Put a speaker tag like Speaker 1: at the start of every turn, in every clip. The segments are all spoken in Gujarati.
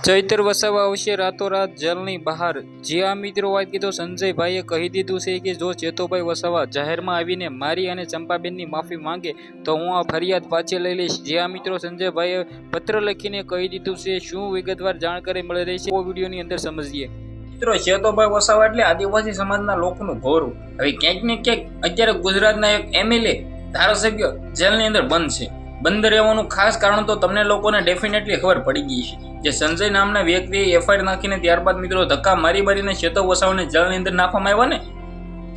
Speaker 1: ચૈતર વસાવા આવશે રાતોરાત જેલની બહાર। જ્યાં મિત્રો વાત કીધો સંજયભાઈએ કહી દીધું છે કે જો ચેતોભાઈ વસાવા જાહેરમાં આવીને મારી અને ચંપાબેનની માફી માંગે તો હું આ ફરિયાદ પાછી લઈ લઈશ। જ્યાં મિત્રો સંજયભાઈએ પત્ર લખીને કહી દીધું છે। શું વિગતવાર જાણકારી મળી રહી છે વિડીયોની અંદર સમજીએ।
Speaker 2: મિત્રો ચેતોભાઈ વસાવા એટલે આદિવાસી સમાજના લોકોનું ગૌરવ। હવે ક્યાંક ને ક્યાંક અત્યારે ગુજરાતના એક એમએલએ ધારાસભ્ય જેલની અંદર બંધ છે। બંધ રહેવાનું ખાસ કારણ તો તમને લોકોને ડેફિનેટલી ખબર પડી ગઈ છે। જે સંજય નામના વ્યક્તિએ એફઆઈઆર નાખીને ત્યારબાદ મિત્રો ધક્કા મારીને ચેતો વસાવાને જેલની અંદર નાખવામાં આવ્યા ને।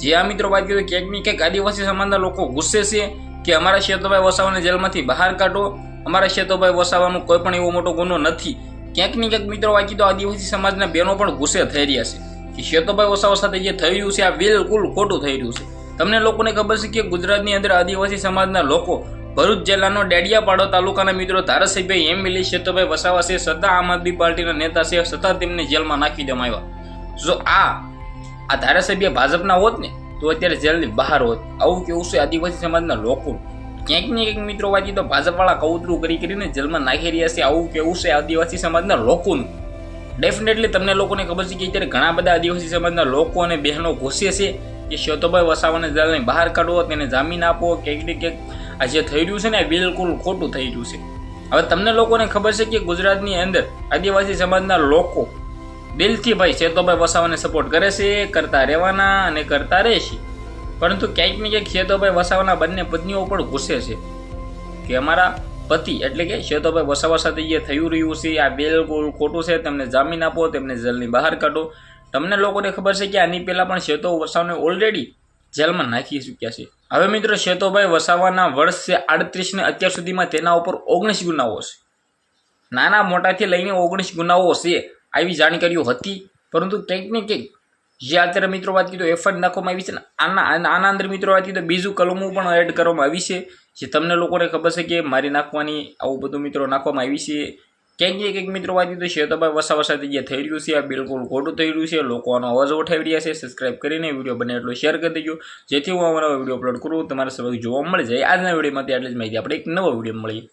Speaker 2: જે આ મિત્રો વાત કરીએ ક્યાંક ને ક્યાંક આદિવાસી સમાજના લોકો ગુસ્સે છે કે અમારા ચેતોભાઈ વસાવાને જેલમાંથી બહાર કાઢો, અમારા ચેતોભાઈ વસાવાનો કોઈ પણ એવો મોટો ગુનો નથી। ક્યાંક ને ક્યાંક મિત્રો વાત તો આદિવાસી સમાજના બહેનો પણ ગુસ્સે થઈ રહ્યા છે કે ચેતોભાઈ વસાવા સાથે જે થઈ રહ્યું છે આ બિલકુલ ખોટું થઈ રહ્યું છે। તમને લોકોને ખબર છે કે ગુજરાતની અંદર આદિવાસી સમાજના લોકો ભરૂચ જિલ્લાનો ડેડિયાપાડો તાલુકાના મિત્રો ધારાસભ્ય એમએલએ ચેતોભાઈ વસાવા છે, સદા આમ આદમી પાર્ટીના નેતા છે, છતાં તેમને જેલમાં નાખી દેવામાં આવ્યા। જો આ ધારાસભ્ય ભાજપના હોત ને તો અત્યારે જેલની બહાર હોત। આવું કેવું છે આદિવાસી સમાજના લોકો। ક્યાંક ને ક્યાંક મિત્રો વાંચી તો ભાજપવાળા કૌતરું કરીને જેલમાં નાખી રહ્યા છે। આવું કેવું છે આદિવાસી સમાજના લોકોનું। ડેફિનેટલી તમને લોકોને ખબર છે કે અત્યારે ઘણા બધા આદિવાસી સમાજના લોકો અને બહેનો ગુસ્સે છે કે ચેતોભાઈ વસાવાને જેલની બહાર કાઢવો, તેને જામીન આપો। ક્યાંક ને ક્યાંક આ જે થઈ રહ્યું છે ને બિલકુલ ખોટું થઈ રહ્યું છે। હવે તમને લોકોને ખબર છે કે ગુજરાતની અંદર આદિવાસી સમાજના લોકો દિલથી ભાઈ ચેતોભાઈ વસાવાને સપોર્ટ કરે છે, કરતા રહેવાના અને કરતા રહેશે। પરંતુ ક્યાંક ને ક્યાંક ચેતોભાઈ વસાવાના બંને પત્નીઓ પણ ગુસ્સે છે કે અમારા પતિ એટલે કે ચેતોભાઈ વસાવા સાથે જે થઈ રહ્યું છે આ બિલકુલ ખોટું છે, તેમને જામીન આપો, તેમને જેલની બહાર કાઢો। તમને લોકોને ખબર છે કે આની પહેલા પણ ચેતો વસાવાને ઓલરેડી જેલમાં નાખી ચૂક્યા છે। હવે મિત્રો ચેતોભાઈ વસાવાના વર્ષ છે 38 ને અત્યાર સુધીમાં તેના ઉપર 19 ગુનાઓ છે। નાના મોટાથી લઈને 19 ગુનાઓ છે આવી જાણકારીઓ હતી। પરંતુ કંઈક ને કંઈક જે અત્યારે મિત્રો વાત કીધું એફઆઈઆર નાખવામાં આવી છે ને આના અંદર મિત્રો વાત કીધું બીજું કલમો પણ એડ કરવામાં આવી છે જે તમને લોકોને ખબર છે કે મારી નાખવાની આવું બધું મિત્રો નાખવામાં આવી છે। ક્યાંક ને કંઈક મિત્રો વાત કીધું ચેતોભાઈ વસાવા સાથે જે થઈ રહ્યું છે આ બિલકુલ ખોટું થઈ રહ્યું છે। લોકો આનો અવાજ ઉઠાવી રહ્યા છે। સબસ્ક્રાઇબ કરીને વિડીયો બને એટલો શેર કરી દેજો જેથી હું અમારો વિડીયો અપલોડ કરું તમારા સૌ જોવા મળે જાય। આજના વિડીયોમાંથી આટલી જ માહિતી, આપણે એક નવો વિડીયો મળીએ।